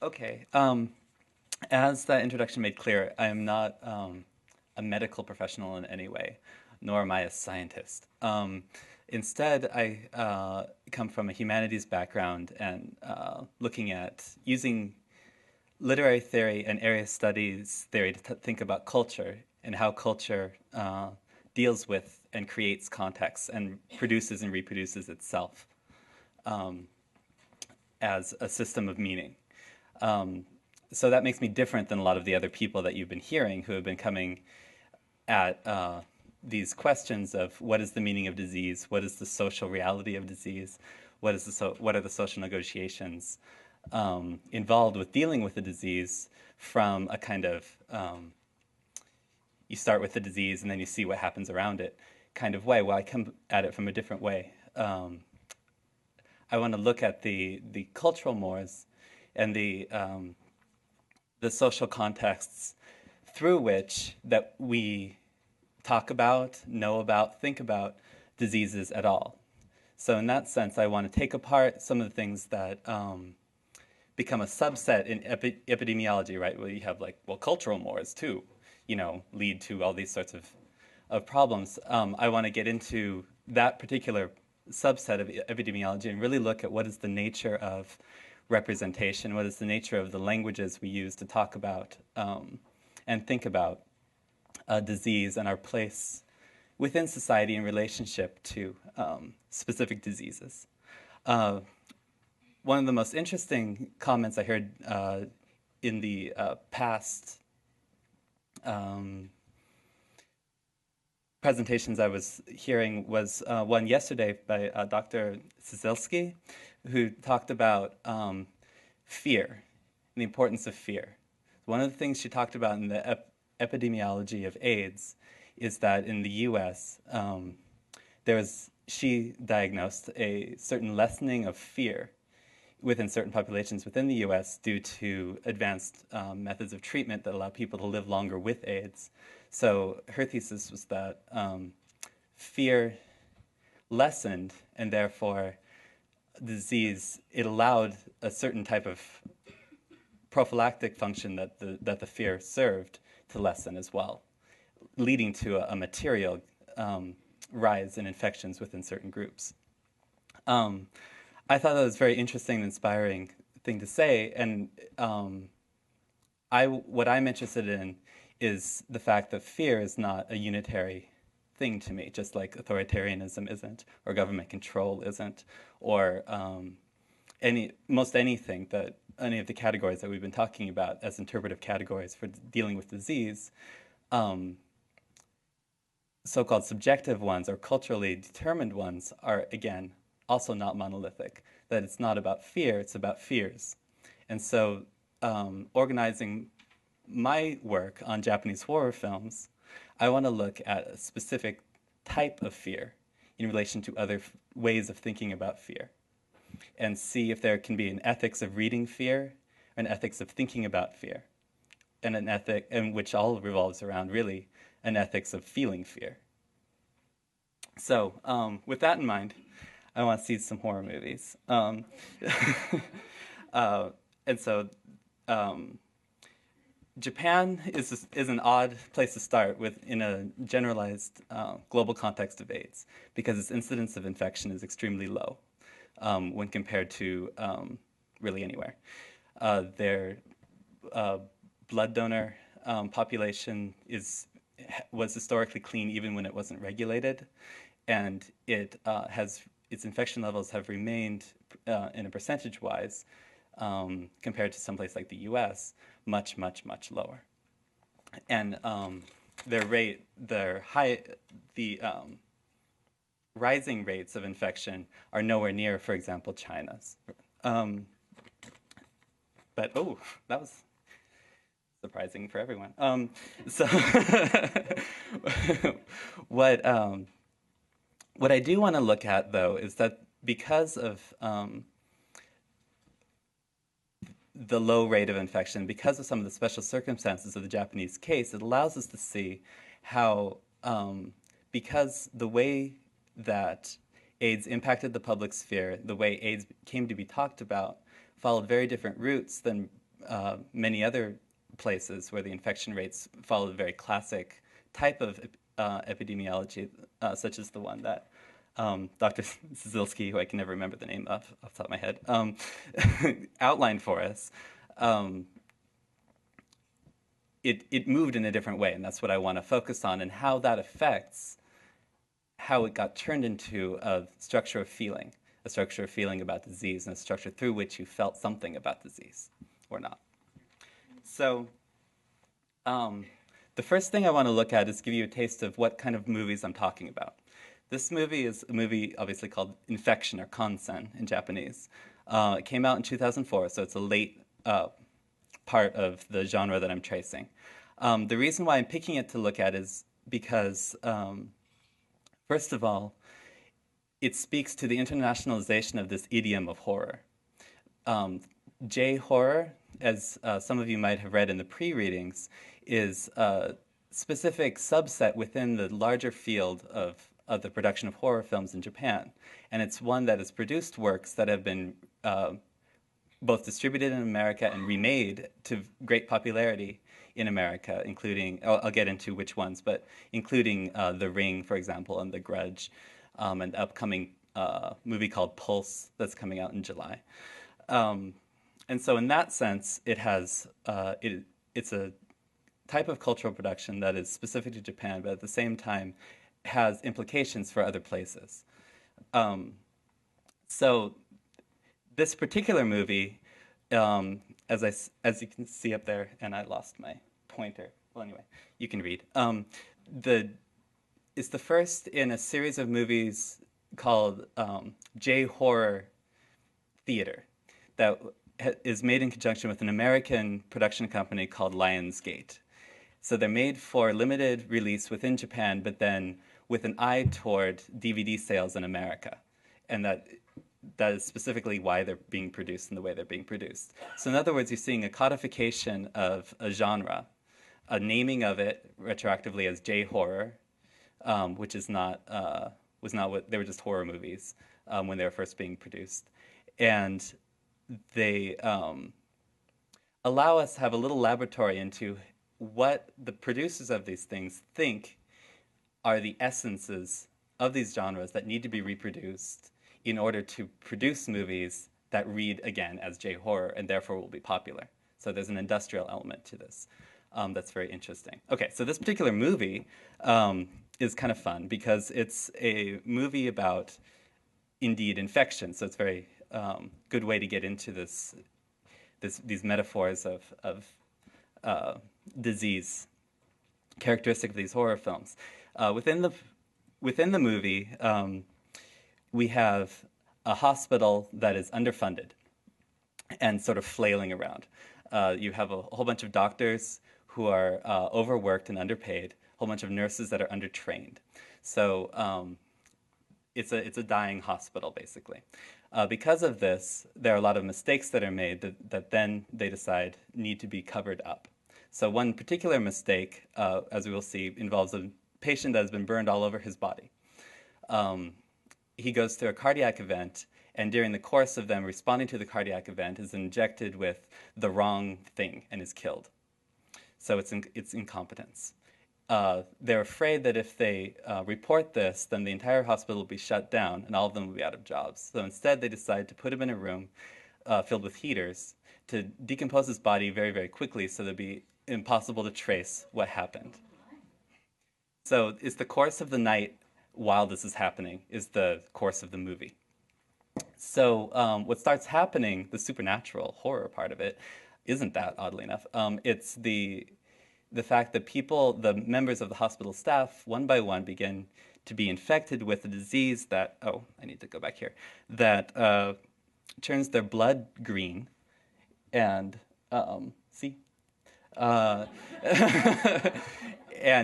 Okay. As that introduction made clear, I am not a medical professional in any way, nor am I a scientist. Instead, I come from a humanities background and looking at using literary theory and area studies theory to think about culture and how culture deals with and creates context and produces and reproduces itself as a system of meaning. Um, so that makes me different than a lot of the other people that you've been hearing who have been coming at these questions of what is the meaning of disease, what is the social reality of disease, what are the social negotiations involved with dealing with the disease from a kind of you start with the disease and then you see what happens around it kind of way. Well, I come at it from a different way. I want to look at the cultural mores and the social contexts through which that we talk about, know about, think about diseases at all. So in that sense, I want to take apart some of the things that become a subset in epidemiology, right? Where you have like, well, cultural mores too, lead to all these sorts of problems. I want to get into that particular subset of epidemiology and really look at what is the nature of representation, what is the nature of the languages we use to talk about and think about disease and our place within society in relationship to specific diseases. One of the most interesting comments I heard in the past presentations I was hearing was one yesterday by Dr. Cizelski, who talked about fear and the importance of fear. One of the things she talked about in the epidemiology of AIDS is that in the U.S., she diagnosed a certain lessening of fear within certain populations within the U.S. due to advanced methods of treatment that allow people to live longer with AIDS. So her thesis was that fear lessened, and therefore disease, it allowed a certain type of prophylactic function that the fear served to lessen as well, leading to a material rise in infections within certain groups. I thought that was a very interesting and inspiring thing to say, and what I'm interested in is the fact that fear is not a unitary thing to me, just like authoritarianism isn't, or government control isn't, or most anything that any of the categories that we've been talking about as interpretive categories for dealing with disease, so-called subjective ones or culturally determined ones are, again, also not monolithic. That it's not about fear, it's about fears. And so organizing my work on Japanese horror films, I want to look at a specific type of fear in relation to other ways of thinking about fear and see if there can be an ethics of reading fear, an ethics of thinking about fear, and an ethic, and which all revolves around really an ethics of feeling fear. So with that in mind, I want to see some horror movies. And so Japan is an odd place to start in a generalized global context of AIDS because its incidence of infection is extremely low when compared to really anywhere. Their blood donor population was historically clean even when it wasn't regulated, and its infection levels have remained in a percentage-wise compared to someplace like the U.S. much, much, much lower. And the rising rates of infection are nowhere near, for example, China's. But that was surprising for everyone. So what I do want to look at, though, is that because of the low rate of infection, because of some of the special circumstances of the Japanese case, it allows us to see how, because the way that AIDS impacted the public sphere, the way AIDS came to be talked about, followed very different routes than many other places where the infection rates follow the very classic type of epidemiology, such as the one that Dr. Zilski, who I can never remember the name of off the top of my head, outlined for us. It moved in a different way, and that's what I want to focus on, and how that affects how it got turned into a structure of feeling about disease, and a structure through which you felt something about disease or not. So the first thing I want to look at is give you a taste of what kind of movies I'm talking about. This movie is a movie obviously called Infection, or Kansen in Japanese. It came out in 2004, so it's a late part of the genre that I'm tracing. The reason why I'm picking it to look at is because, first of all, it speaks to the internationalization of this idiom of horror. J-horror, as some of you might have read in the pre-readings, is a specific subset within the larger field of the production of horror films in Japan. And it's one that has produced works that have been both distributed in America and remade to great popularity in America, including, I'll get into which ones, but including The Ring, for example, and The Grudge, an upcoming movie called Pulse that's coming out in July. And so in that sense, it has, it's a type of cultural production that is specific to Japan, but at the same time has implications for other places. So this particular movie, as you can see up there, and I lost my pointer. Well, anyway, you can read. It's the first in a series of movies called J-horror theater that is made in conjunction with an American production company called Lionsgate. So they're made for limited release within Japan, but then with an eye toward DVD sales in America. And that is specifically why they're being produced in the way they're being produced. So in other words, you're seeing a codification of a genre, a naming of it retroactively as J-horror, which is not was not what they were, just horror movies when they were first being produced. And they allow us to have a little laboratory into what the producers of these things think are the essences of these genres that need to be reproduced in order to produce movies that read, again, as J-horror and therefore will be popular. So there's an industrial element to this that's very interesting. Okay, so this particular movie is kind of fun because it's a movie about, indeed, infection. So it's a very good way to get into these metaphors of disease, characteristic of these horror films. Within the movie, we have a hospital that is underfunded and sort of flailing around. You have a whole bunch of doctors who are overworked and underpaid, a whole bunch of nurses that are undertrained. So it's a dying hospital, basically. Because of this, there are a lot of mistakes that are made that then they decide need to be covered up. So one particular mistake, as we will see, involves a patient that has been burned all over his body. He goes through a cardiac event, and during the course of them responding to the cardiac event is injected with the wrong thing and is killed. So it's incompetence. They're afraid that if they report this, then the entire hospital will be shut down and all of them will be out of jobs. So instead they decide to put him in a room filled with heaters to decompose his body very, very quickly so it'd be impossible to trace what happened. So it's the course of the night while this is happening is the course of the movie. So what starts happening, the supernatural horror part of it, isn't that, oddly enough. It's the fact that the members of the hospital staff, one by one, begin to be infected with a disease that, I need to go back here, that turns their blood green and, and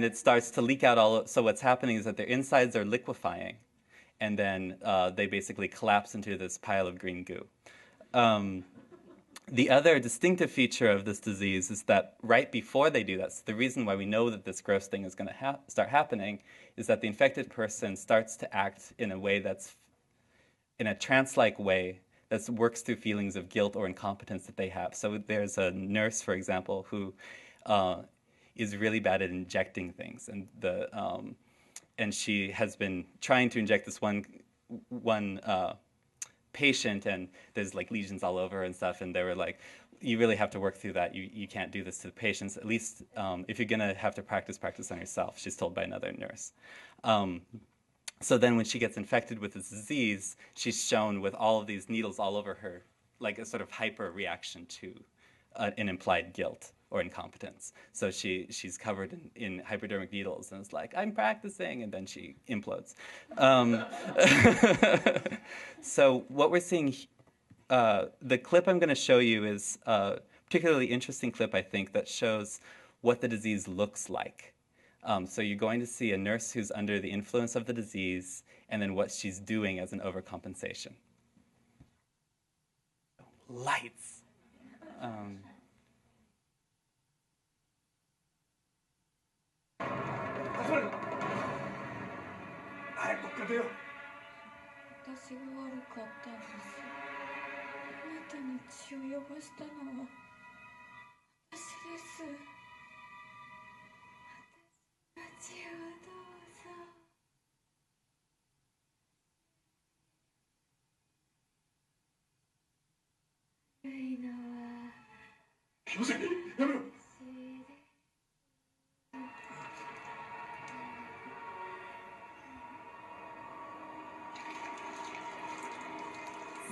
it starts to leak out so what's happening is that their insides are liquefying, and then they basically collapse into this pile of green goo. The other distinctive feature of this disease is that right before they do that, so the reason why we know that this gross thing is going to start happening is that the infected person starts to act in a way that's, in a trance-like way that works through feelings of guilt or incompetence that they have. So there's a nurse, for example, who uh, is really bad at injecting things, and she has been trying to inject this one patient, and there's like lesions all over and stuff, and they were like, you really have to work through that. You can't do this to the patients. At least if you're gonna have to practice on yourself. She's told by another nurse. Um, so then when she gets infected with this disease, she's shown with all of these needles all over her, like a sort of hyper reaction to an implied guilt or incompetence. So she's covered in hypodermic needles and it's like, I'm practicing, and then she implodes. Um, so what we're seeing, the clip I'm going to show you is a particularly interesting clip, I think, that shows what the disease looks like. So you're going to see a nurse who's under the influence of the disease, and then what she's doing as an overcompensation. Lights. Um, 早くここから出よう。私が悪かったんです。あなたの血を汚したのは私です。私の血をどうぞ。悪いのはすいません、やめろ。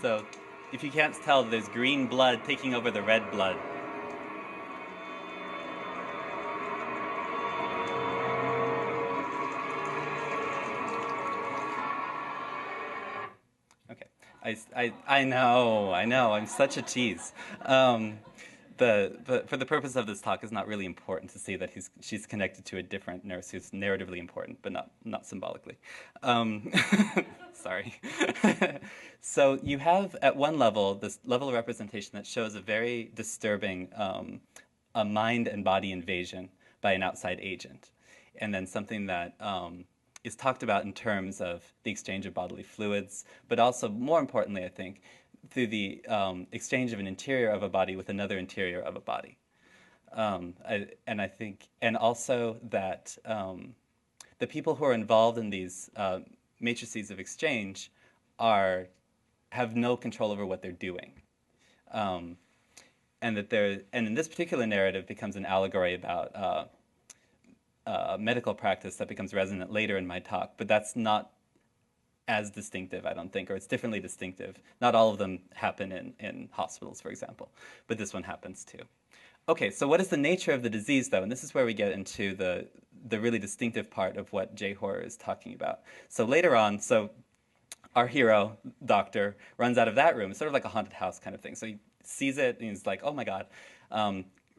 So, if you can't tell, there's green blood taking over the red blood. Okay, I know, I'm such a tease. For the purpose of this talk, it's not really important to see that she's connected to a different nurse who's narratively important, but not symbolically. Sorry. So you have, at one level, this level of representation that shows a very disturbing a mind and body invasion by an outside agent, and then something that is talked about in terms of the exchange of bodily fluids, but also, more importantly, I think, through the exchange of an interior of a body with another interior of a body. And also that the people who are involved in these matrices of exchange have no control over what they're doing. And in this particular narrative becomes an allegory about medical practice that becomes resonant later in my talk, but that's not as distinctive, I don't think, or it's differently distinctive. Not all of them happen in hospitals, for example, but this one happens too. Okay, so what is the nature of the disease, though? And this is where we get into the really distinctive part of what J-horror is talking about. So later on, our hero, doctor, runs out of that room. It's sort of like a haunted house kind of thing. So he sees it, and he's like, oh my God,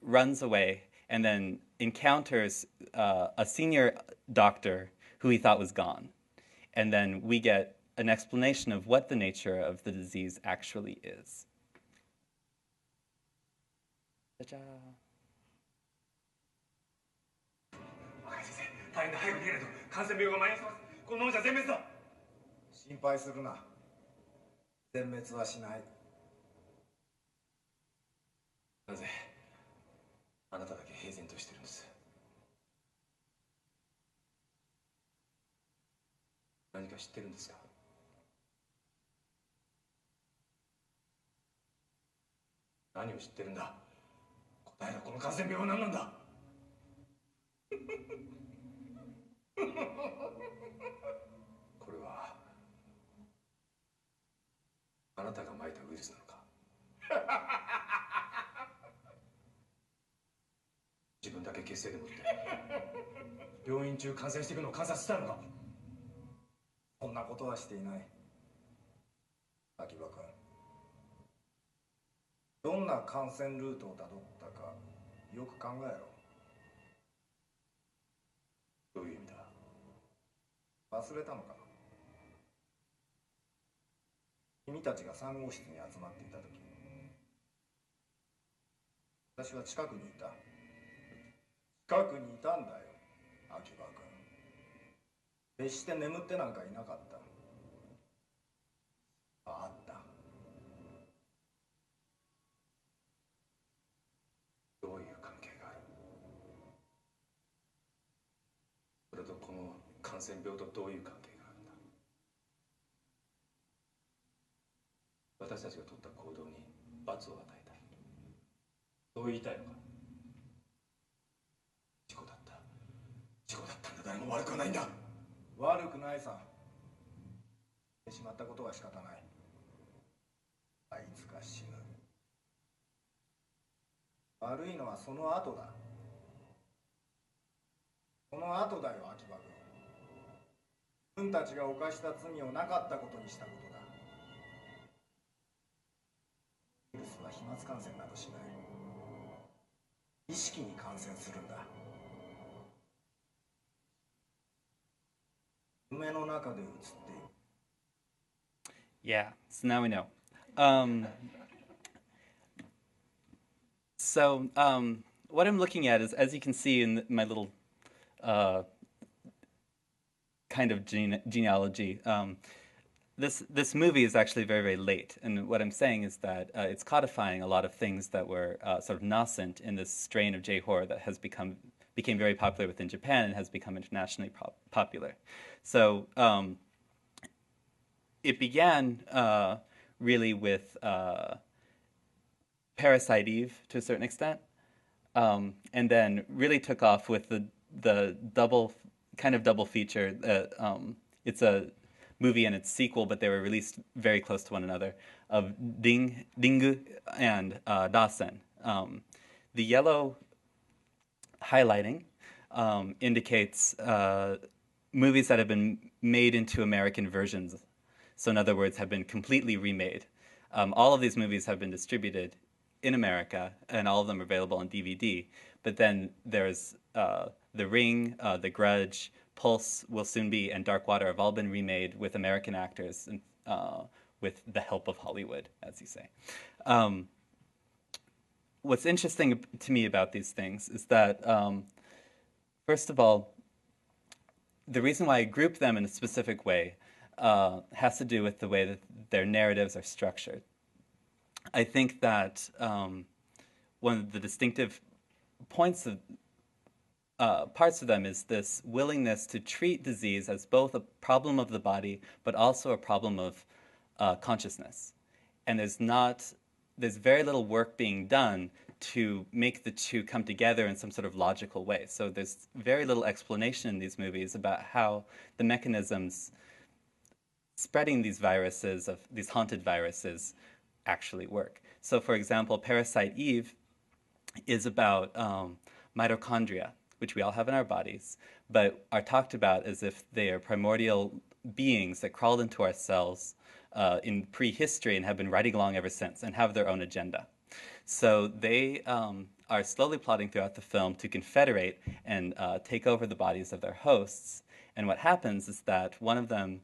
runs away, and then encounters a senior doctor who he thought was gone. And then we get an explanation of what the nature of the disease actually is. じゃじゃー。若い先生、大変だ、早く逃げないと感染病が蔓延してます。このままじゃ全滅だ。心配するな。全滅はしない。なぜあなただけ平然としてるんです。何か知ってるんですか。何を知ってるんだ。答えろ、この感染病は何なんだ。これはあなたがまいたウイルスなのか。自分だけ血清でもって病院中感染していくのを観察したのか。そんなことはしていない。秋葉君、どんな感染ルートをたどったかよく考えろ。どういう意味だ。忘れたのか。君たちが3号室に集まっていた時、私は近くにいた。近くにいたんだよ、秋葉君。決して眠ってなんかいなかった。あった。この感染病とどういう関係があるんだ。私たちが取った行動に罰を与えた。そう言いたいのか。事故だった。事故だったんだ。誰も悪くはないんだ。悪くないさ。してしまったことは仕方ない。あいつが死ぬ。悪いのはその後だ。その後だよ、秋葉君。自分たちが犯した罪をなかったことにしたことだ。ウイルスは飛沫感染などしない。意識に感染するんだ。夢の中で映っている。Yeah, so now we know. Um, what I'm looking at is, as you can see in my little uh, kind of genealogy, this movie is actually very, very late. And what I'm saying is that it's codifying a lot of things that were sort of nascent in this strain of J-horror that has became very popular within Japan and has become internationally popular. So it began really with Parasite Eve to a certain extent, and then really took off with the double feature. It's a movie and its sequel, but they were released very close to one another, of Ringu and Dasen. The yellow highlighting indicates movies that have been made into American versions. So in other words, have been completely remade. All of these movies have been distributed in America, and all of them are available on DVD. But then there's The Ring, The Grudge, Pulse Will Soon Be, and Dark Water have all been remade with American actors and with the help of Hollywood, as you say. What's interesting to me about these things is that, first of all, the reason why I group them in a specific way has to do with the way that their narratives are structured. I think that one of the distinctive parts of them is this willingness to treat disease as both a problem of the body, but also a problem of consciousness. And there's very little work being done to make the two come together in some sort of logical way. So there's very little explanation in these movies about how the mechanisms spreading these haunted viruses, actually work. So for example, Parasite Eve is about mitochondria, which we all have in our bodies, but are talked about as if they are primordial beings that crawled into our cells in prehistory and have been riding along ever since and have their own agenda. So they are slowly plotting throughout the film to confederate and take over the bodies of their hosts. And what happens is that one of them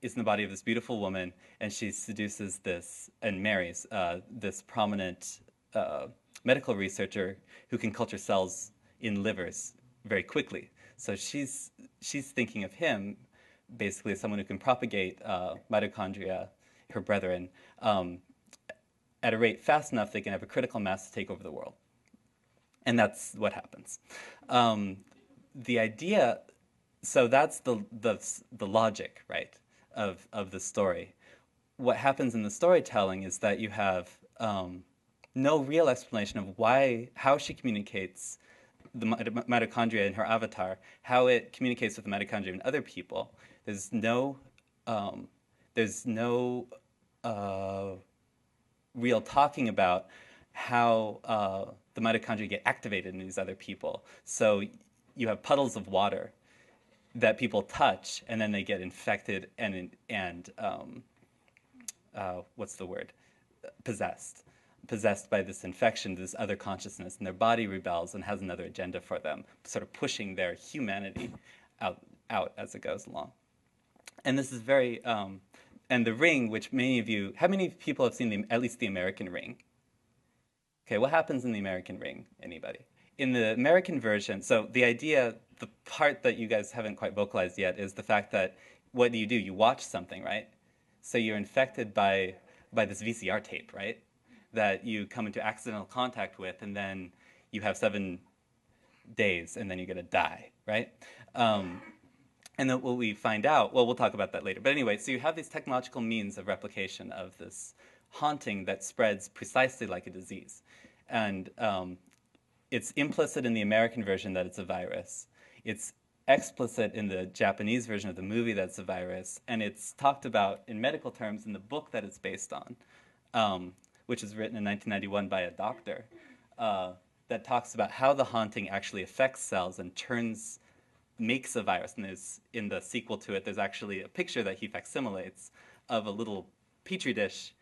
is in the body of this beautiful woman, and she seduces this and marries this prominent medical researcher who can culture cells in livers very quickly. So she's thinking of him basically as someone who can propagate mitochondria, her brethren, at a rate fast enough they can have a critical mass to take over the world. And that's what happens. The idea, so that's the logic, right, of the story. What happens in the storytelling is that you have no real explanation of how she communicates the mitochondria in her avatar, how it communicates with the mitochondria in other people. There's no real talking about how the mitochondria get activated in these other people. So you have puddles of water that people touch, and then they get infected and what's the word? Possessed by this infection, this other consciousness, and their body rebels and has another agenda for them, sort of pushing their humanity out as it goes along. And this is very, and The Ring, which how many people have seen at least the American Ring? Okay, what happens in the American Ring? Anybody? In the American version, so the idea, the part that you guys haven't quite vocalized yet is the fact that what do? You watch something, right? So you're infected by this VCR tape, right? That you come into accidental contact with, and then you have 7 days, and then you're going to die, right? Um, and then what we find out, well, we'll talk about that later. But anyway, so you have these technological means of replication of this haunting that spreads precisely like a disease. And it's implicit in the American version that it's a virus. It's explicit in the Japanese version of the movie that it's a virus. And it's talked about in medical terms in the book that it's based on, which was written in 1991 by a doctor, that talks about how the haunting actually affects cells and makes a virus. And there's, in the sequel to it, there's actually a picture that he facsimilates of a little petri dish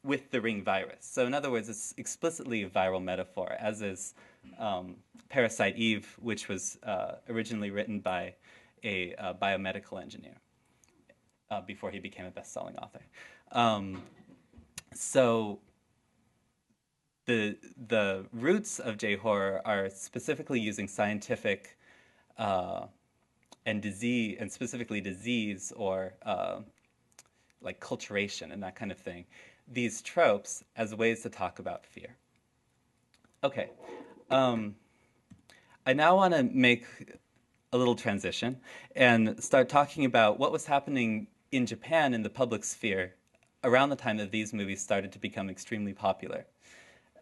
with the ring virus. So in other words, it's explicitly a viral metaphor, as is Parasite Eve, which was originally written by a biomedical engineer before he became a best-selling author. So the roots of J-horror are specifically using scientific and disease, and specifically disease or like culturation and that kind of thing, these tropes as ways to talk about fear. Okay. I now want to make a little transition and start talking about what was happening in Japan in the public sphere around the time that these movies started to become extremely popular.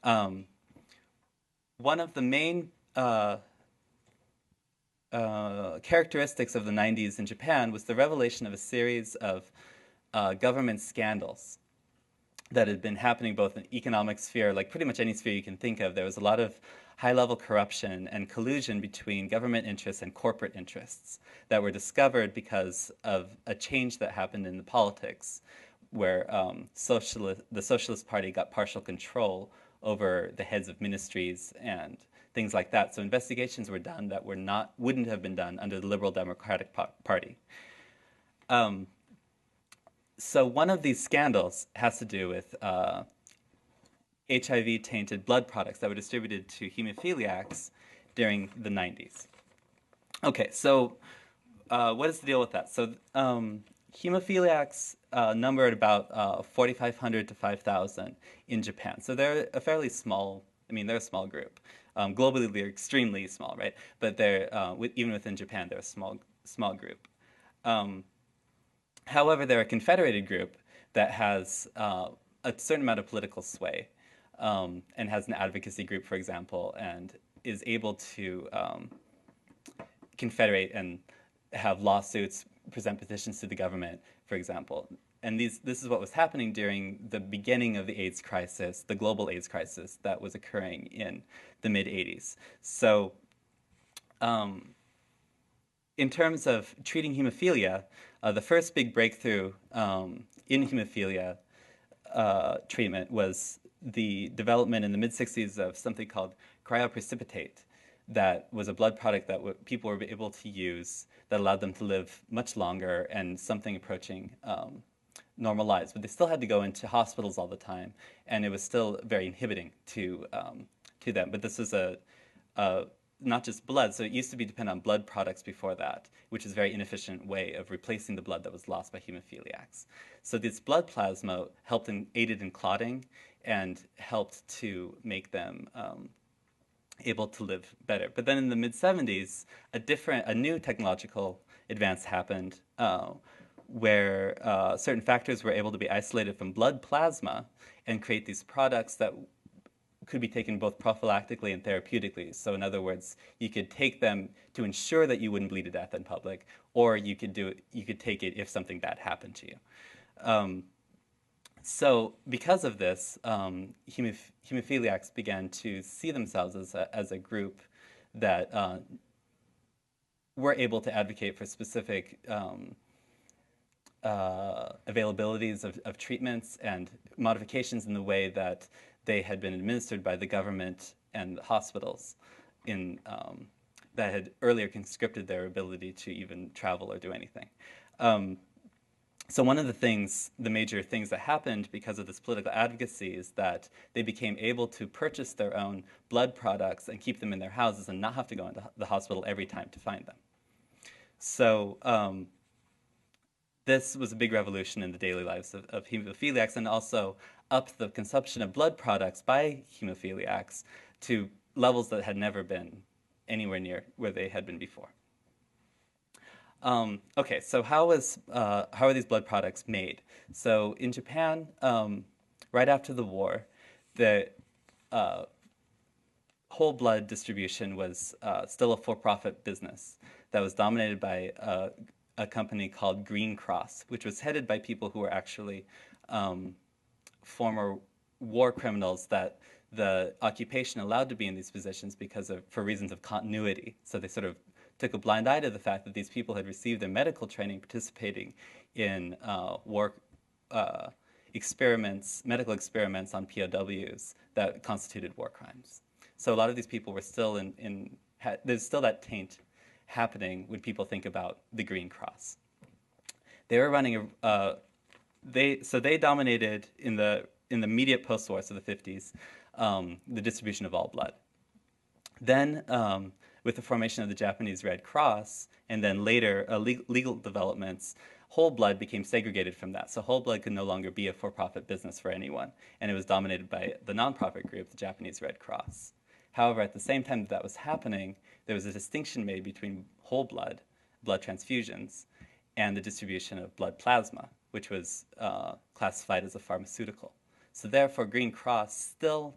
One of the main characteristics of the 90s in Japan was the revelation of a series of government scandals that had been happening both in economic sphere, like pretty much any sphere you can think of. There was a lot of high-level corruption and collusion between government interests and corporate interests that were discovered because of a change that happened in the politics, where the Socialist Party got partial control over the heads of ministries and things like that. So investigations were done that wouldn't have been done under the Liberal Democratic Party. So one of these scandals has to do with HIV-tainted blood products that were distributed to hemophiliacs during the 90s. Okay, so what is the deal with that? So hemophiliacs number at about 4,500 to 5,000 in Japan. So they're a fairly small, they're a small group. Globally, they're extremely small, right? But they're, even within Japan, they're a small group. However, they're a confederated group that has a certain amount of political sway and has an advocacy group, for example, and is able to confederate and have lawsuits, present petitions to the government, for example. And this is what was happening during the beginning of the AIDS crisis, the global AIDS crisis that was occurring in the mid-'80s. So in terms of treating hemophilia, the first big breakthrough in hemophilia treatment was the development in the mid-'60s of something called cryoprecipitate. That was a blood product that people were able to use that allowed them to live much longer and something approaching normal lives. But they still had to go into hospitals all the time, and it was still very inhibiting to them. But this was not just blood, so it used to be dependent on blood products before that, which is a very inefficient way of replacing the blood that was lost by hemophiliacs. So this blood plasma aided in clotting and helped to make them able to live better. But then in the mid-'70s, a new technological advance happened where certain factors were able to be isolated from blood plasma and create these products that could be taken both prophylactically and therapeutically. So in other words, you could take them to ensure that you wouldn't bleed to death in public, or you could take it if something bad happened to you. So because of this, hemophiliacs began to see themselves as a group that were able to advocate for specific availabilities of treatments and modifications in the way that they had been administered by the government and the hospitals that had earlier conscripted their ability to even travel or do anything. So one of the major things that happened because of this political advocacy is that they became able to purchase their own blood products and keep them in their houses and not have to go into the hospital every time to find them. So this was a big revolution in the daily lives of hemophiliacs, and also upped the consumption of blood products by hemophiliacs to levels that had never been anywhere near where they had been before. Okay, so how are these blood products made? So in Japan, right after the war, the whole blood distribution was still a for-profit business that was dominated by a company called Green Cross, which was headed by people who were actually former war criminals that the occupation allowed to be in these positions for reasons of continuity. So they sort of took a blind eye to the fact that these people had received their medical training participating in war medical experiments on POWs that constituted war crimes. So a lot of these people were still there's still that taint happening when people think about the Green Cross. They were running they dominated in the immediate post-war, so the 50s, the distribution of all blood. Then, with the formation of the Japanese Red Cross, and then later legal developments, whole blood became segregated from that. So whole blood could no longer be a for-profit business for anyone, and it was dominated by the non-profit group, the Japanese Red Cross. However, at the same time that was happening, there was a distinction made between whole blood transfusions, and the distribution of blood plasma, which was classified as a pharmaceutical. So therefore, Green Cross still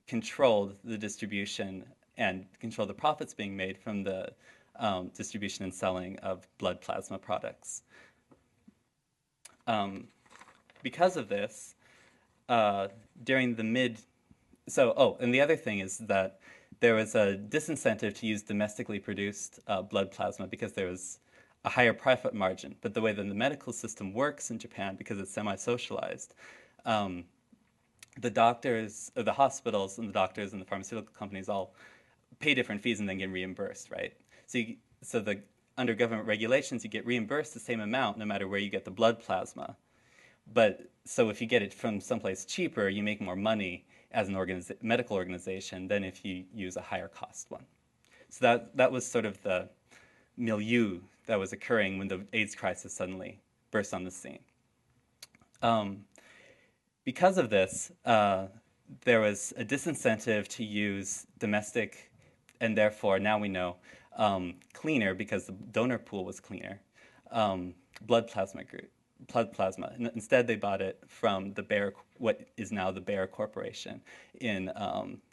controlled the distribution and controlled the profits being made from the distribution and selling of blood plasma products. Because of this, during the and the other thing is that there was a disincentive to use domestically produced blood plasma because there was a higher profit margin. But the way that the medical system works in Japan, because it's semi-socialized, the doctors, or the hospitals and the doctors and the pharmaceutical companies all pay different fees and then get reimbursed, right? Under government regulations, you get reimbursed the same amount no matter where you get the blood plasma. But so if you get it from someplace cheaper, you make more money as an medical organization than if you use a higher cost one. So that was sort of the milieu that was occurring when the AIDS crisis suddenly burst on the scene. Because of this, there was a disincentive to use domestic, and therefore now we know cleaner, because the donor pool was cleaner, blood plasma. Instead, they bought it from what is now the Bayer Corporation in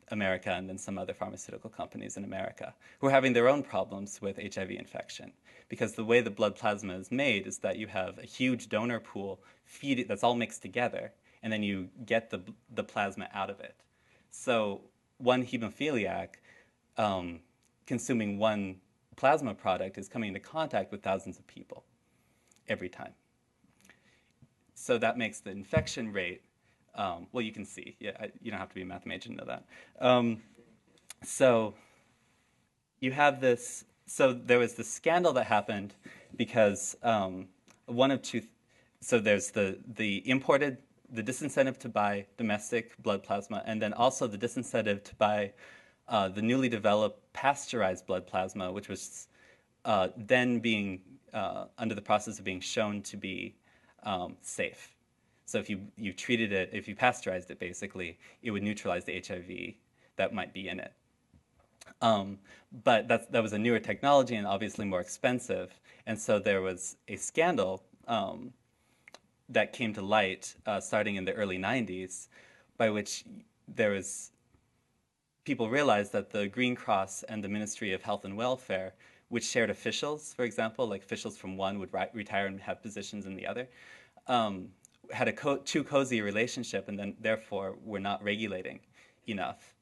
America, and then some other pharmaceutical companies in America, who are having their own problems with HIV infection. Because the way the blood plasma is made is that you have a huge donor pool that's all mixed together, and then you get the plasma out of it. So one hemophiliac consuming one plasma product is coming into contact with thousands of people every time. So that makes the infection rate, well, you can see. Yeah, you don't have to be a math major to know that. So you have this. So there was this scandal that happened because one of two. So there's the disincentive to buy domestic blood plasma, and then also the disincentive to buy the newly developed pasteurized blood plasma, which was then being under the process of being shown to be safe. So if you treated it, if you pasteurized it, basically, it would neutralize the HIV that might be in it. But that was a newer technology and obviously more expensive. And so there was a scandal that came to light starting in the early 90s, by which people realized that the Green Cross and the Ministry of Health and Welfare, which shared officials, for example, like officials from one would retire and have positions in the other, had a too cozy relationship, and then therefore were not regulating enough.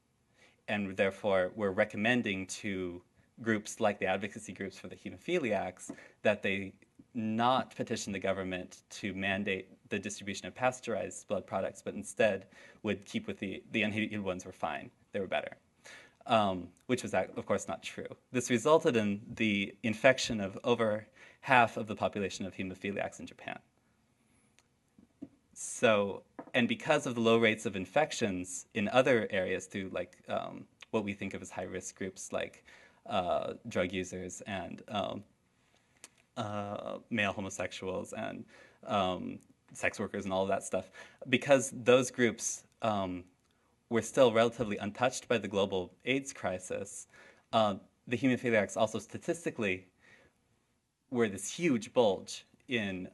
And therefore were recommending to groups like the advocacy groups for the hemophiliacs that they not petition the government to mandate the distribution of pasteurized blood products, but instead would keep with the unheated ones were fine. They were better, which was, of course, not true. This resulted in the infection of over half of the population of hemophiliacs in Japan. So, and because of the low rates of infections in other areas through what we think of as high-risk groups like drug users and male homosexuals and sex workers and all of that stuff, because those groups were still relatively untouched by the global AIDS crisis, the hemophiliacs also statistically were this huge bulge in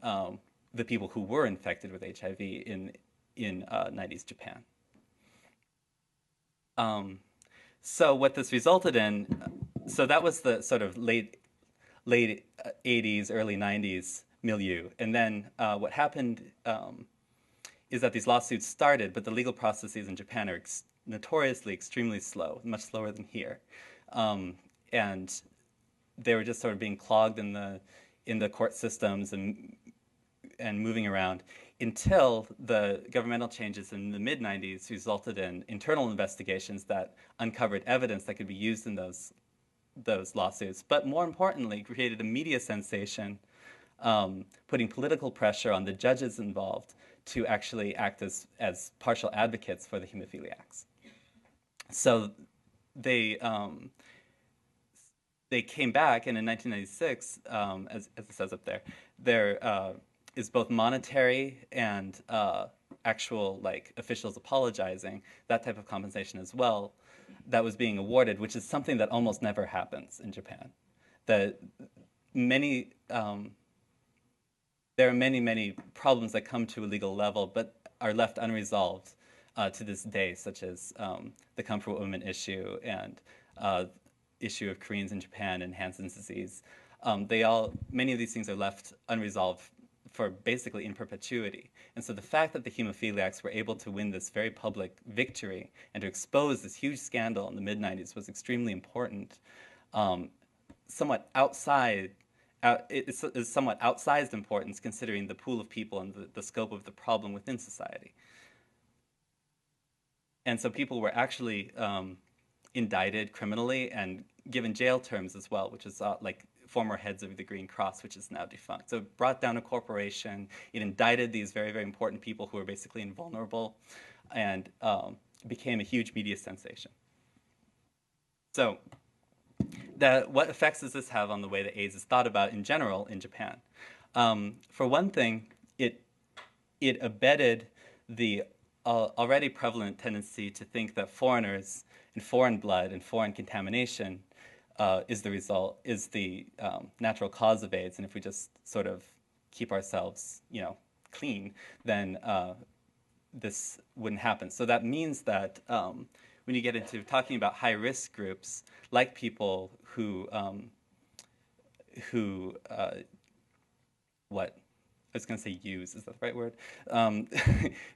the people who were infected with HIV in 90s Japan. So what this resulted in, so that was the sort of late 80s, early 90s milieu. And then what happened is that these lawsuits started, but the legal processes in Japan are notoriously extremely slow, much slower than here. And they were just sort of being clogged in the court systems and moving around until the governmental changes in the mid-90s resulted in internal investigations that uncovered evidence that could be used in those lawsuits, but more importantly, created a media sensation, putting political pressure on the judges involved to actually act as partial advocates for the hemophiliacs. So they came back, and in 1996, as it says up there is both monetary and actual like officials apologizing, that type of compensation as well, that was being awarded, which is something that almost never happens in Japan. That many there are many problems that come to a legal level, but are left unresolved to this day, such as the comfort women issue and issue of Koreans in Japan and Hansen's disease. Many of these things are left unresolved for basically in perpetuity. And so the fact that the hemophiliacs were able to win this very public victory and to expose this huge scandal in the mid-90s was extremely important. Somewhat outside, it's somewhat outsized importance considering the pool of people and the scope of the problem within society. And so people were actually indicted criminally and given jail terms as well, which is like former heads of the Green Cross, which is now defunct. So it brought down a corporation. It indicted these very important people who were basically invulnerable, and became a huge media sensation. So what effects does this have on the way that AIDS is thought about in general in Japan? For one thing, it abetted the already prevalent tendency to think that foreigners and foreign blood and foreign contamination is the natural cause of AIDS, and if we just sort of keep ourselves, clean, then this wouldn't happen. So that means that when you get into talking about high-risk groups, like people who I was going to say use, is that the right word?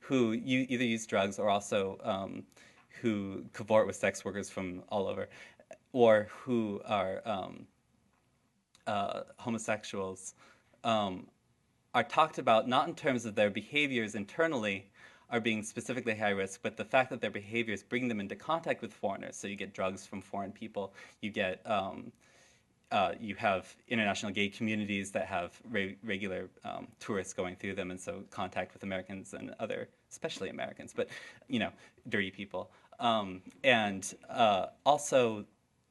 Who either use drugs or also who cavort with sex workers from all over, or who are homosexuals, are talked about not in terms of their behaviors internally are being specifically high risk, but the fact that their behaviors bring them into contact with foreigners. So you get drugs from foreign people, you get you have international gay communities that have regular tourists going through them, and so contact with Americans and especially Americans, but dirty people. And also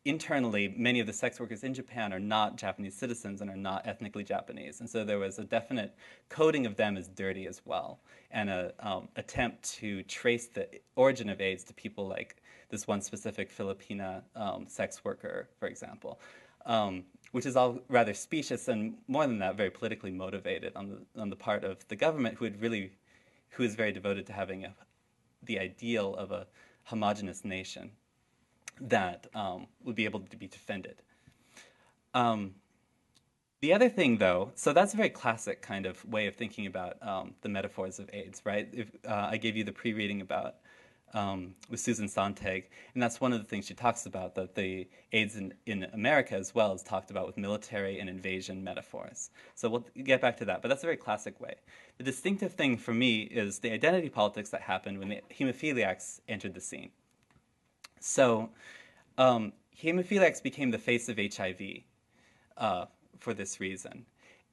internally, many of the sex workers in Japan are not Japanese citizens and are not ethnically Japanese, and so there was a definite coding of them as dirty as well, and an attempt to trace the origin of AIDS to people like this one specific Filipina sex worker, for example. Which is all rather specious and, more than that, very politically motivated on the part of the government, who is very devoted to having the ideal of a homogenous nation that would be able to be defended. The other thing, though, so that's a very classic kind of way of thinking about the metaphors of AIDS, right? I gave you the pre-reading about with Susan Sontag, and that's one of the things she talks about, that the AIDS in America as well is talked about with military and invasion metaphors. So we'll get back to that, but that's a very classic way. The distinctive thing for me is the identity politics that happened when the hemophiliacs entered the scene. So hemophiliacs became the face of HIV for this reason,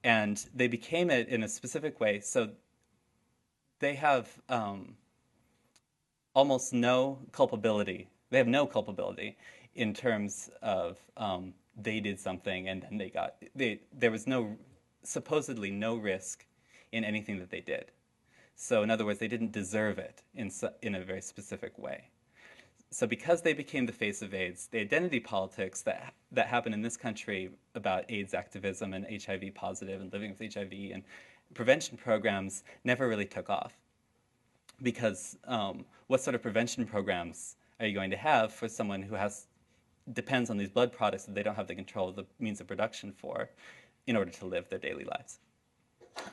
and they became it in a specific way. So they have almost no culpability. They have no culpability in terms of they did something and then there was supposedly no risk in anything that they did. So in other words, they didn't deserve it in a very specific way. so because they became the face of AIDS, the identity politics that happened in this country about AIDS activism and HIV positive and living with HIV and prevention programs never really took off. Because what sort of prevention programs are you going to have for someone who depends on these blood products that they don't have the control of the means of production for in order to live their daily lives?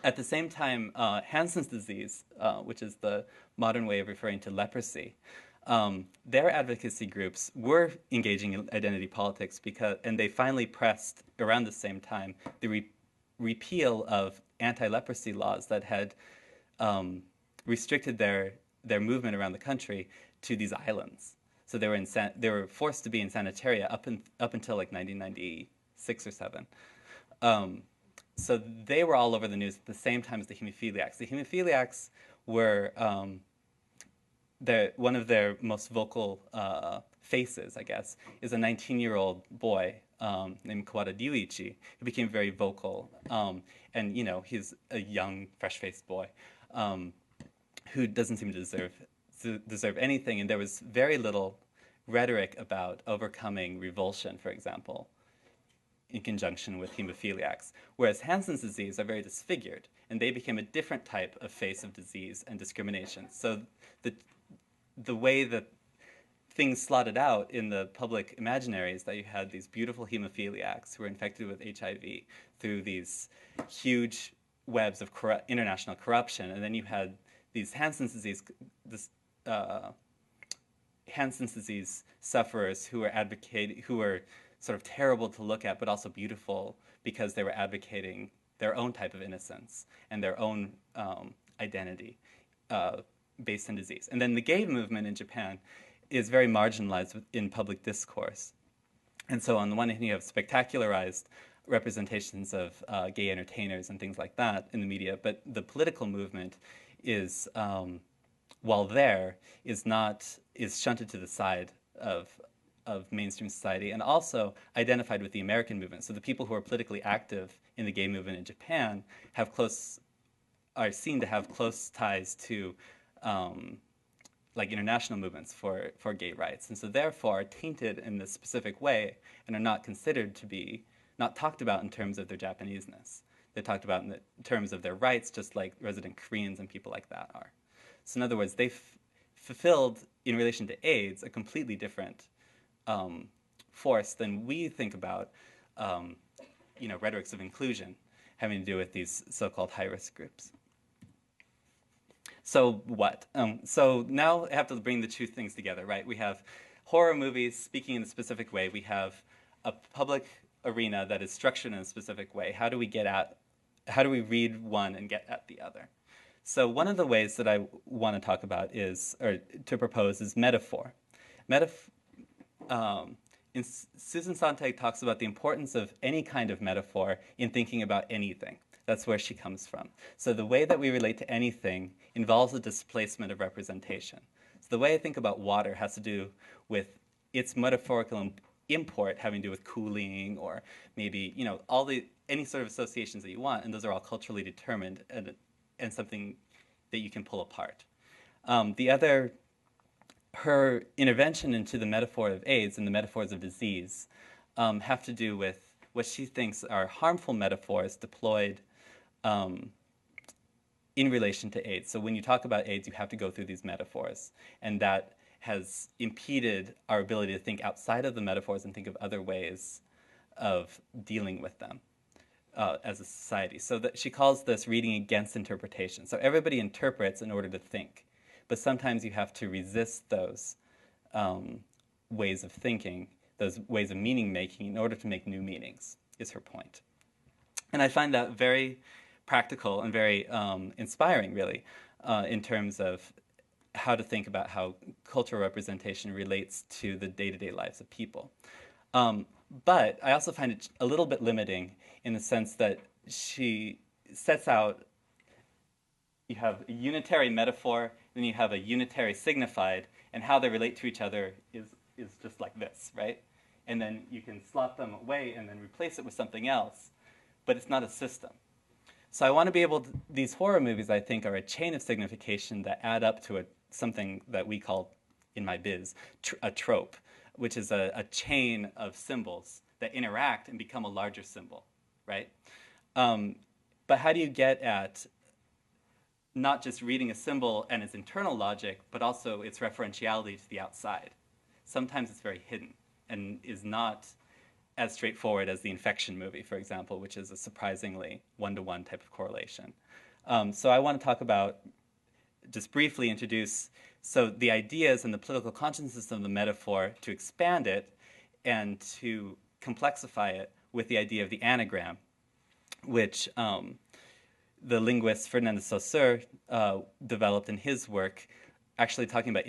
At the same time, Hansen's disease, which is the modern way of referring to leprosy, their advocacy groups were engaging in identity politics and they finally pressed around the same time the repeal of anti-leprosy laws that had restricted their movement around the country to these islands. So they were forced to be in sanitaria up until like 1996 or 7. So they were all over the news at the same time as the hemophiliacs. The hemophiliacs were one of their most vocal faces, I guess, is a 19-year-old boy named Kawada Ryuichi, who became very vocal. And, you know, he's a young, fresh-faced boy who doesn't seem to deserve anything. And there was very little rhetoric about overcoming revulsion, for example, in conjunction with hemophiliacs. Whereas Hansen's disease are very disfigured, and they became a different type of face of disease and discrimination. So the way that things slotted out in the public imaginary is that you had these beautiful hemophiliacs who were infected with HIV through these huge webs of international corruption, and then you had these Hansen's disease sufferers who were sort of terrible to look at, but also beautiful because they were advocating their own type of innocence and their own identity based on disease. And then the gay movement in Japan is very marginalized in public discourse. And so on the one hand, you have spectacularized representations of gay entertainers and things like that in the media, but the political movement is, while there, is shunted to the side of mainstream society, and also identified with the American movement. So the people who are politically active in the gay movement in Japan are seen to have close ties to like international movements for gay rights, and so therefore are tainted in this specific way and are not considered to be, not talked about in terms of their Japaneseness. They're talked about in terms of their rights, just like resident Koreans and people like that are. So in other words, they fulfilled, in relation to AIDS, a completely different force than we think about, rhetorics of inclusion having to do with these so-called high-risk groups. So what? So now I have to bring the two things together, right? We have horror movies speaking in a specific way. We have a public arena that is structured in a specific way. How do we read one and get at the other? So one of the ways that I want to talk about to propose is metaphor. Susan Sontag talks about the importance of any kind of metaphor in thinking about anything. That's where she comes from. So the way that we relate to anything involves a displacement of representation. So the way I think about water has to do with its metaphorical import having to do with cooling, or maybe any sort of associations that you want, and those are all culturally determined and something that you can pull apart. Her intervention into the metaphor of AIDS and the metaphors of disease have to do with what she thinks are harmful metaphors deployed in relation to AIDS. So when you talk about AIDS, you have to go through these metaphors, and that has impeded our ability to think outside of the metaphors and think of other ways of dealing with them as a society. So that she calls this reading against interpretation. So everybody interprets in order to think, but sometimes you have to resist those ways of thinking, those ways of meaning making, in order to make new meanings, is her point. And I find that very practical and very inspiring, really, in terms of how to think about how cultural representation relates to the day-to-day lives of people. But I also find it a little bit limiting in the sense that she sets out, you have a unitary metaphor, then you have a unitary signified, and how they relate to each other is just like this, right? And then you can slot them away and then replace it with something else, but it's not a system. So I want to be able to, these horror movies, I think, are a chain of signification that add up to something that we call in my biz, a trope, which is a chain of symbols that interact and become a larger symbol, right? Um, but how do you get at not just reading a symbol and its internal logic, but also its referentiality to the outside? Sometimes it's very hidden and is not as straightforward as the infection movie, for example, which is a surprisingly one-to-one type of correlation. So I want to talk about, just briefly introduce, so the ideas and the political consciousness of the metaphor, to expand it and to complexify it with the idea of the anagram, which the linguist Ferdinand de Saussure developed in his work, actually talking about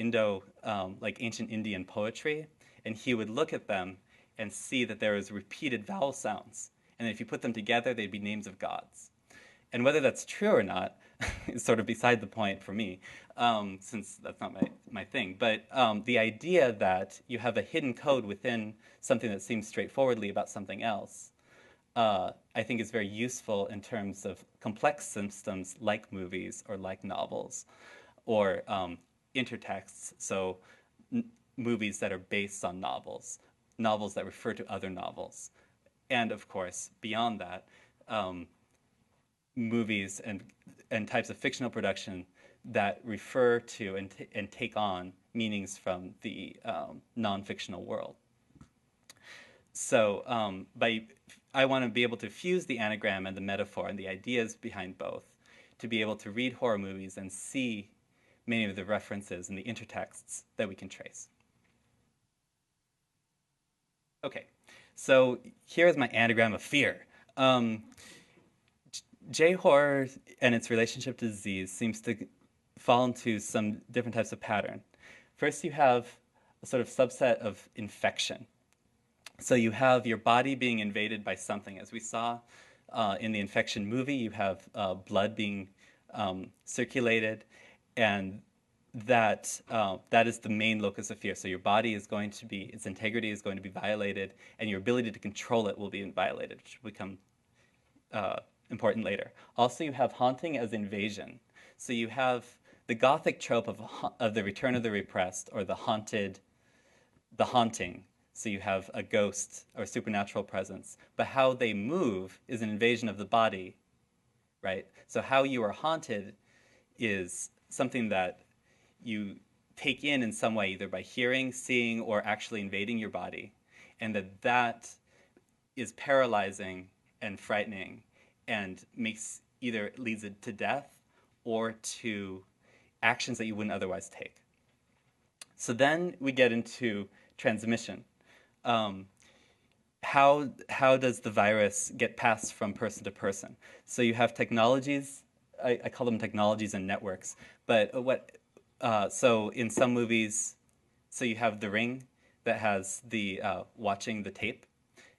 like ancient Indian poetry, and he would look at them and see that there was repeated vowel sounds, and if you put them together, they'd be names of gods. And whether that's true or not is sort of beside the point for me, since that's not my thing. But the idea that you have a hidden code within something that seems straightforwardly about something else, I think is very useful in terms of complex systems like movies or like novels or intertexts, so movies that are based on novels, novels that refer to other novels. And of course, beyond that, movies and types of fictional production that refer to and take on meanings from the non-fictional world. So I want to be able to fuse the anagram and the metaphor and the ideas behind both to be able to read horror movies and see many of the references and the intertexts that we can trace. Okay, so here's my anagram of fear. J-horror and its relationship to disease seems to fall into some different types of pattern. First, you have a sort of subset of infection. So you have your body being invaded by something. As we saw in the infection movie, you have blood being circulated, and that is the main locus of fear. So your body is going to be, its integrity is going to be violated, and your ability to control it will be violated, which will become important later. Also, you have haunting as invasion. So you have the Gothic trope of the return of the repressed, or the haunting. So you have a ghost or supernatural presence, but how they move is an invasion of the body, right? So how you are haunted is something that you take in some way, either by hearing, seeing, or actually invading your body, and that is paralyzing and frightening and either leads it to death or to actions that you wouldn't otherwise take. So then we get into transmission. How does the virus get passed from person to person? So you have technologies, I call them technologies and networks, but so in some movies, so you have The Ring that has the watching the tape.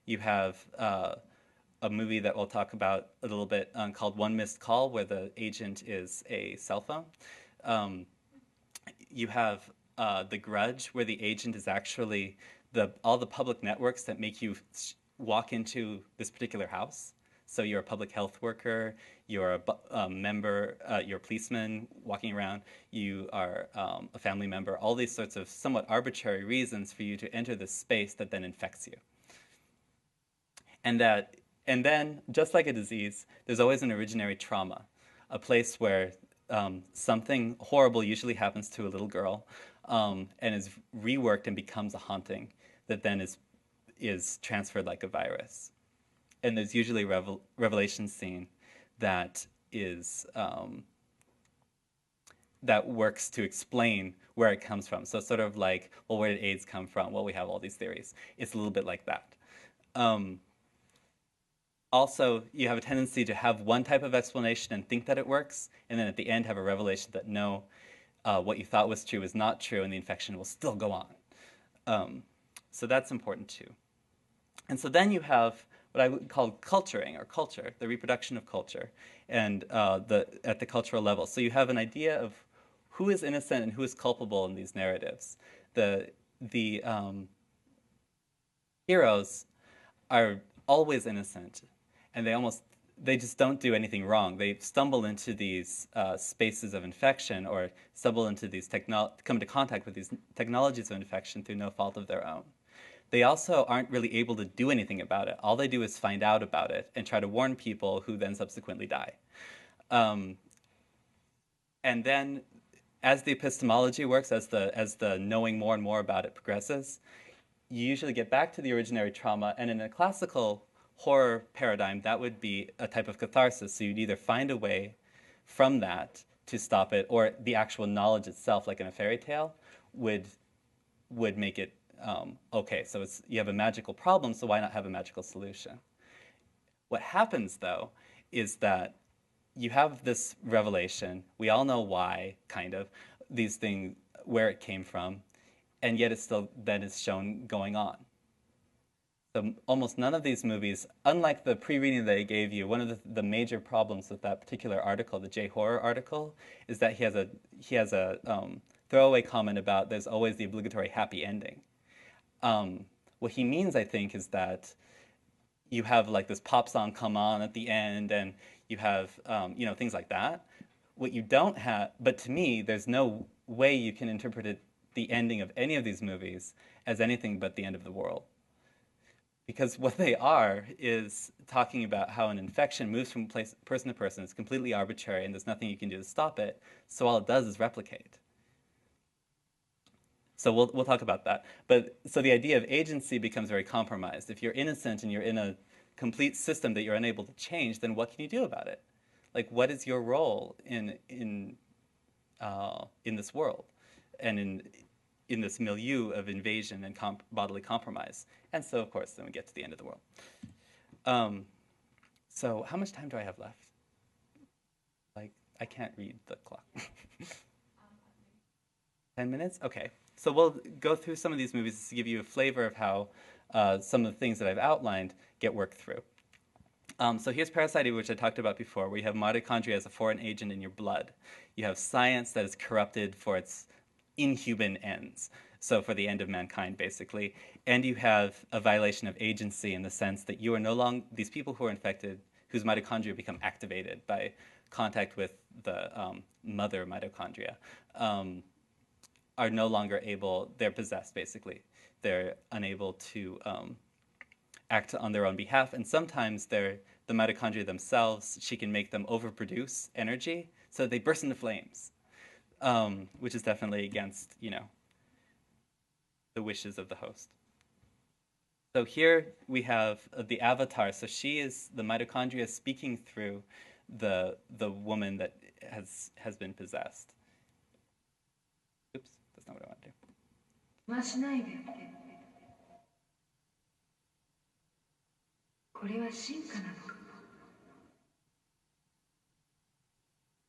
You have a movie that we'll talk about a little bit called One Missed Call, where the agent is a cell phone. You have The Grudge, where the agent is actually all the public networks that make you walk into this particular house. So you're a public health worker, you're a member, you're a policeman walking around, you are a family member, all these sorts of somewhat arbitrary reasons for you to enter this space that then infects you. And then, just like a disease, there's always an originary trauma, a place where something horrible usually happens to a little girl and is reworked and becomes a haunting that then is transferred like a virus. And there's usually a revelation scene that is that works to explain where it comes from. So sort of like, well, where did AIDS come from? Well, we have all these theories. It's a little bit like that. Also, you have a tendency to have one type of explanation and think that it works, and then at the end have a revelation that no, what you thought was true is not true, and the infection will still go on. So that's important too. And so then you have what I would call culturing, or culture, the reproduction of culture, and at the cultural level. So you have an idea of who is innocent and who is culpable in these narratives. The heroes are always innocent, and they almost they just don't do anything wrong. They stumble into these spaces of infection or stumble into these come into contact with these technologies of infection through no fault of their own. They also aren't really able to do anything about it. All they do is find out about it and try to warn people who then subsequently die. Um, and then as the epistemology works, as the knowing more and more about it progresses, you usually get back to the originary trauma, and in a classical horror paradigm, that would be a type of catharsis. So you'd either find a way from that to stop it, or the actual knowledge itself, like in a fairy tale, would make it okay. So you have a magical problem, so why not have a magical solution? What happens, though, is that you have this revelation. We all know why, kind of, these things, where it came from, and yet it's still then is shown going on. So almost none of these movies, unlike the pre-reading that I gave you, one of the major problems with that particular article, the J-horror article, is that he has a throwaway comment about there's always the obligatory happy ending. What he means, I think, is that you have like this pop song come on at the end, and you have things like that. What you don't have, but to me, there's no way you can interpret the ending of any of these movies as anything but the end of the world. Because what they are is talking about how an infection moves from person to person. It's completely arbitrary, and there's nothing you can do to stop it. So all it does is replicate. So we'll talk about that. But so the idea of agency becomes very compromised. If you're innocent and you're in a complete system that you're unable to change, then what can you do about it? Like, what is your role in this world, and in this milieu of invasion and bodily compromise? And so, of course, then we get to the end of the world. So how much time do I have left? Like, I can't read the clock. 10 minutes? Okay. So we'll go through some of these movies to give you a flavor of how some of the things that I've outlined get worked through. So here's Parasite, which I talked about before, where you have mitochondria as a foreign agent in your blood. You have science that is corrupted for its inhuman ends, so for the end of mankind, basically. And you have a violation of agency in the sense that you are no longer, these people who are infected, whose mitochondria become activated by contact with the mother mitochondria, are no longer able, they're possessed, basically. They're unable to act on their own behalf, and sometimes the mitochondria themselves, she can make them overproduce energy, so they burst into flames, which is definitely against, the wishes of the host. So here we have the avatar. So she is the mitochondria speaking through the woman that has been possessed. Oops, that's not what I want to do. はしないで。これは進化なの。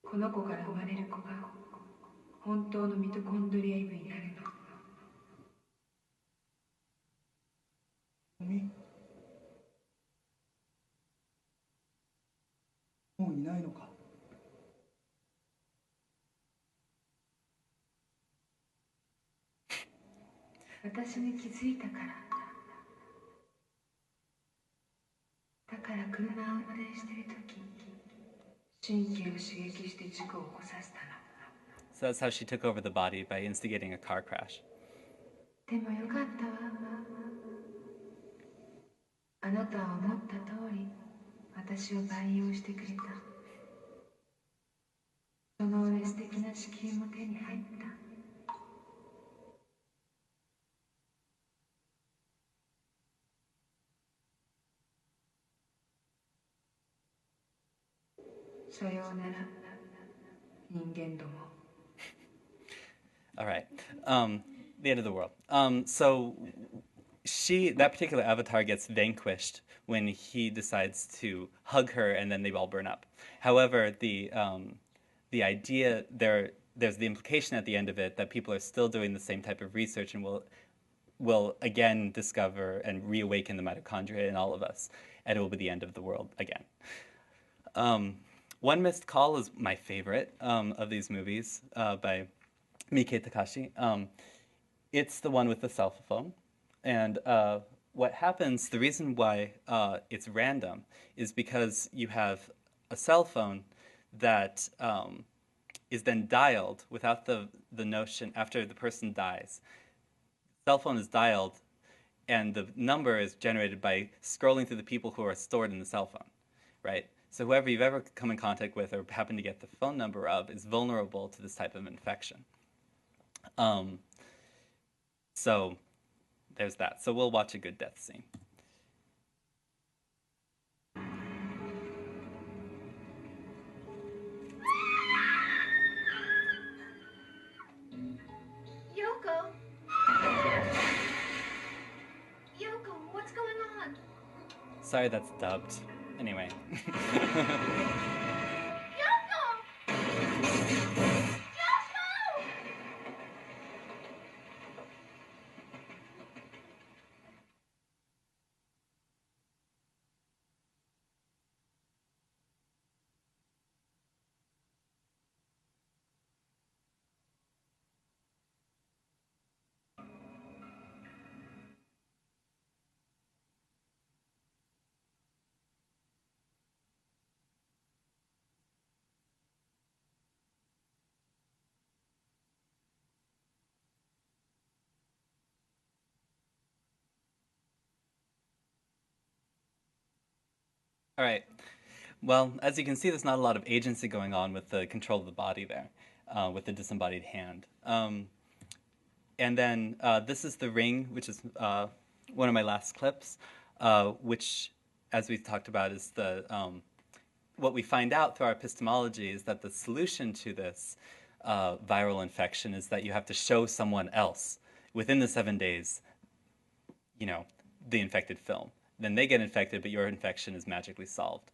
この子から生まれる子が本当のミトコンドリアイブになるの。もういないのか。私に気づいたから。だから車を運転してるとき、神経を刺激して事故を起こさせたの。So that's how she took over the body, by instigating a car crash. でもよかったわ。あなたは思った通り、私を培養してくれた。その上素敵な子宮も手に入った。さようなら、人間ども。All right. The end of the world. So that particular avatar gets vanquished when he decides to hug her, and then they all burn up. However, the idea there's the implication at the end of it that people are still doing the same type of research and will again discover and reawaken the mitochondria in all of us, and it will be the end of the world again. One Missed Call is my favorite of these movies by Miike Takashi. It's the one with the cell phone, and what happens, the reason why it's random is because you have a cell phone that is then dialed without the notion after the person dies. Cell phone is dialed, and the number is generated by scrolling through the people who are stored in the cell phone, right? So whoever you've ever come in contact with or happen to get the phone number of is vulnerable to this type of infection. So there's that. So we'll watch a good death scene. Yoko? Yoko, what's going on? Sorry, that's dubbed. Anyway. Yoko! Yoko! All right. Well, as you can see, there's not a lot of agency going on with the control of the body there, with the disembodied hand. And then this is the ring, which is one of my last clips, which, as we've talked about, is the what we find out through our epistemology is that the solution to this viral infection is that you have to show someone else within the 7 days, the infected film. Then they get infected, but your infection is magically solved.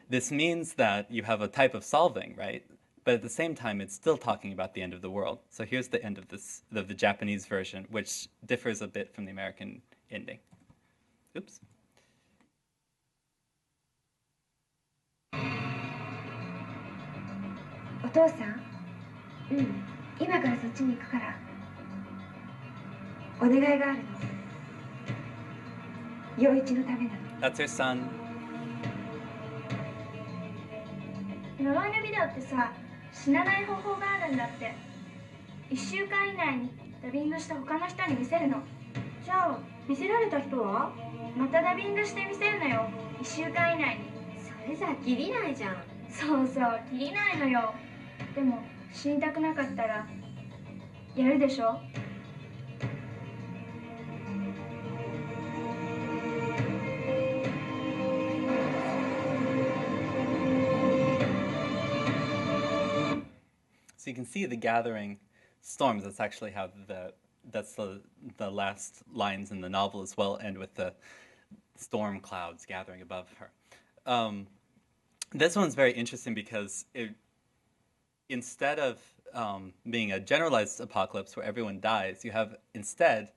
This means that you have a type of solving, right? But at the same time, it's still talking about the end of the world. So here's the end of the Japanese version, which differs a bit from the American ending. Oops. お父さん、今からそっちに行くから。お願いがあるの。陽一のためなの。That's her son. 呪いのビデオってさ、死なない方法があるんだって。1週間以内にダビングした他の人に見せるの。じゃあ見せられた人はまたダビングして見せるのよ。1週間以内に。それじゃきりないじゃん。そうそう、きりないのよ。でも死にたくなかったらやるでしょ。So you can see the gathering storms. That's actually how that's the last lines in the novel as well, end with the storm clouds gathering above her. This one's very interesting because instead of being a generalized apocalypse where everyone dies, you have instead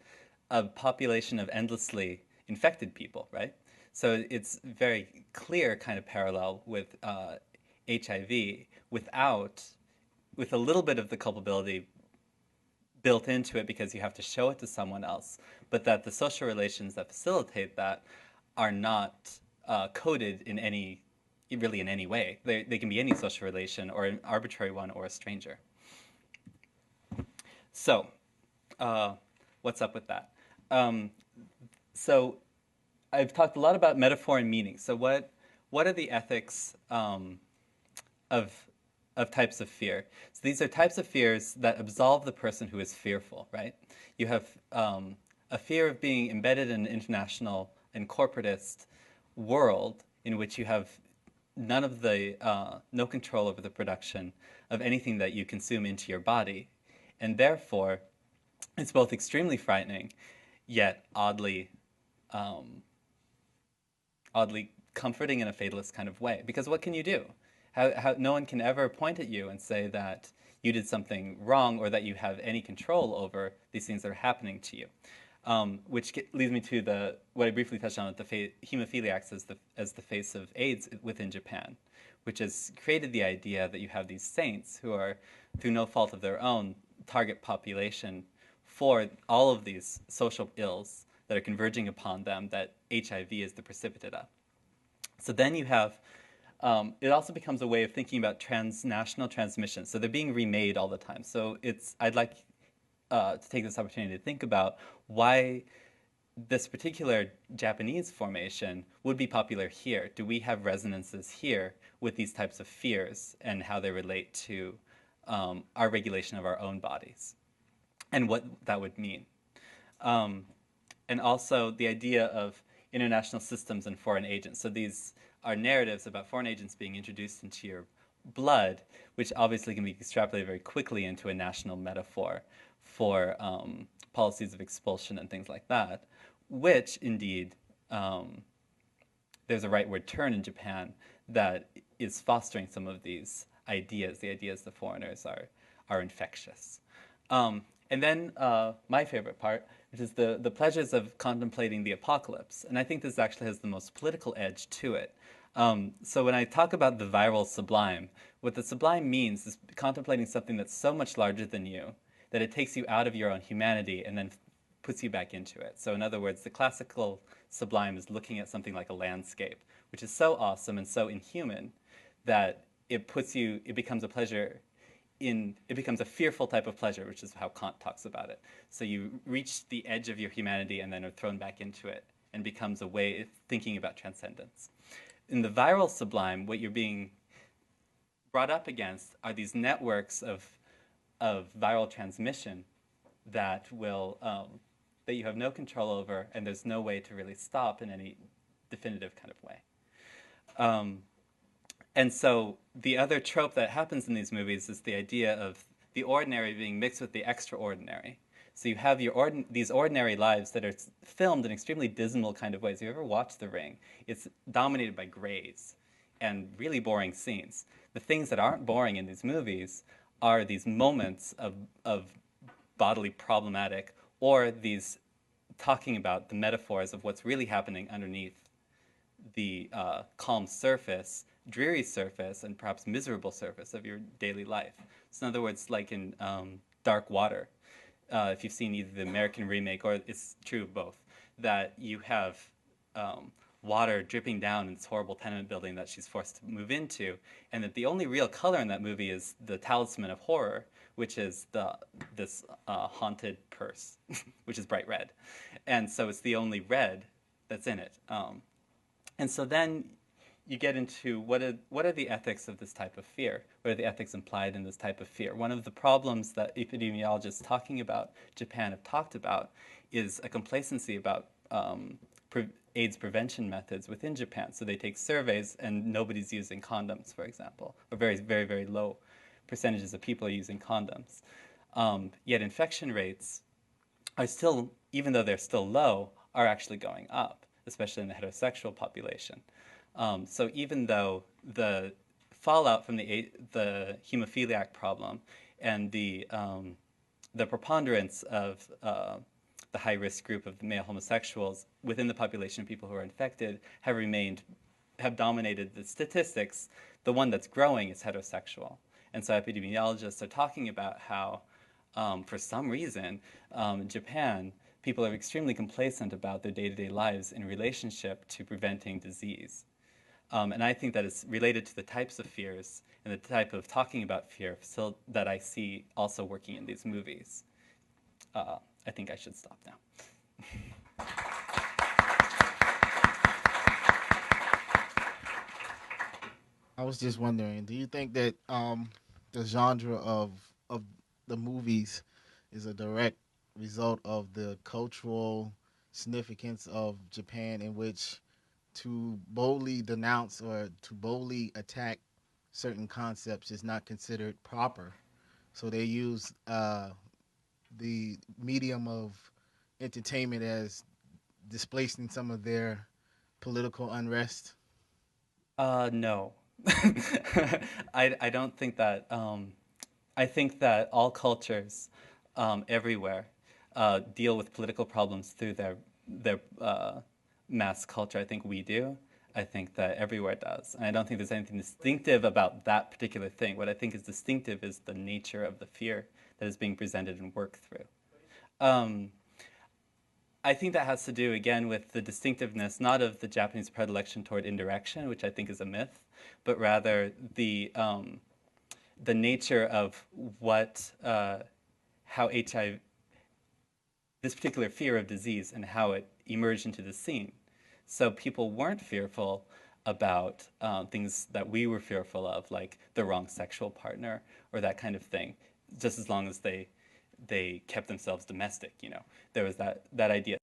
a population of endlessly infected people, right? So it's very clear kind of parallel with HIV with a little bit of the culpability built into it because you have to show it to someone else, but that the social relations that facilitate that are not coded in any way. They can be any social relation or an arbitrary one or a stranger. So, what's up with that? So, I've talked a lot about metaphor and meaning. So, what are the ethics of types of fear? So these are types of fears that absolve the person who is fearful, right? You have a fear of being embedded in an international and corporatist world in which you have no control over the production of anything that you consume into your body. And therefore, it's both extremely frightening, yet oddly comforting in a fatalist kind of way. Because what can you do? How no one can ever point at you and say that you did something wrong or that you have any control over these things that are happening to you. Which leads me to what I briefly touched on with the hemophiliacs as the face of AIDS within Japan, which has created the idea that you have these saints who are, through no fault of their own, target population for all of these social ills that are converging upon them that HIV is the precipitate of. So then you have, it also becomes a way of thinking about transnational transmission. So they're being remade all the time. So I'd like to take this opportunity to think about why this particular Japanese formation would be popular here. Do we have resonances here with these types of fears and how they relate to our regulation of our own bodies and what that would mean? And also the idea of international systems and foreign agents. So these are narratives about foreign agents being introduced into your blood, which obviously can be extrapolated very quickly into a national metaphor for policies of expulsion and things like that, which indeed there's a rightward turn in Japan that is fostering some of these ideas, the ideas that foreigners are infectious. And then my favorite part, which is the pleasures of contemplating the apocalypse. And I think this actually has the most political edge to it. So when I talk about the viral sublime, what the sublime means is contemplating something that's so much larger than you that it takes you out of your own humanity and then puts you back into it. So in other words, the classical sublime is looking at something like a landscape, which is so awesome and so inhuman that it becomes a pleasure it becomes a fearful type of pleasure, which is how Kant talks about it. So you reach the edge of your humanity and then are thrown back into it and becomes a way of thinking about transcendence. In the viral sublime, what you're being brought up against are these networks of viral transmission that will that you have no control over, and there's no way to really stop in any definitive kind of way. And so the other trope that happens in these movies is the idea of the ordinary being mixed with the extraordinary. So you have these ordinary lives that are filmed in extremely dismal kind of ways. If you ever watched The Ring, it's dominated by grays and really boring scenes. The things that aren't boring in these movies are these moments of bodily problematic, or these talking about the metaphors of what's really happening underneath the calm surface, dreary surface, and perhaps miserable surface of your daily life. So in other words, like in Dark Water, if you've seen either the American remake, or it's true of both, that you have water dripping down in this horrible tenement building that she's forced to move into, and that the only real color in that movie is the talisman of horror, which is this haunted purse, which is bright red. And so it's the only red that's in it. And so then you get into what are the ethics of this type of fear? What are the ethics implied in this type of fear? One of the problems that epidemiologists talking about Japan have talked about is a complacency about AIDS prevention methods within Japan. So they take surveys and nobody's using condoms, for example, or very, very, very low percentages of people are using condoms. Yet infection rates are still, even though they're still low, are actually going up, especially in the heterosexual population. So even though the fallout from the hemophiliac problem and the preponderance of the high-risk group of the male homosexuals within the population of people who are infected have dominated the statistics, the one that's growing is heterosexual. And so epidemiologists are talking about how, for some reason, in Japan, people are extremely complacent about their day-to-day lives in relationship to preventing disease. And I think that it's related to the types of fears and the type of talking about fear that I see also working in these movies. I think I should stop now. I was just wondering, do you think that the genre of the movies is a direct result of the cultural significance of Japan, in which to boldly denounce or to boldly attack certain concepts is not considered proper? So they use the medium of entertainment as displacing some of their political unrest. No. I don't think that. I think that all cultures everywhere deal with political problems through their mass culture. I think we do. I think that everywhere does. And I don't think there's anything distinctive about that particular thing. What I think is distinctive is the nature of the fear that is being presented and worked through. I think that has to do again with the distinctiveness not of the Japanese predilection toward indirection, which I think is a myth, but rather the nature of what how HIV, this particular fear of disease, and how it emerged into the scene. So people weren't fearful about things that we were fearful of, like the wrong sexual partner or that kind of thing, just as long as they kept themselves domestic. There was that idea.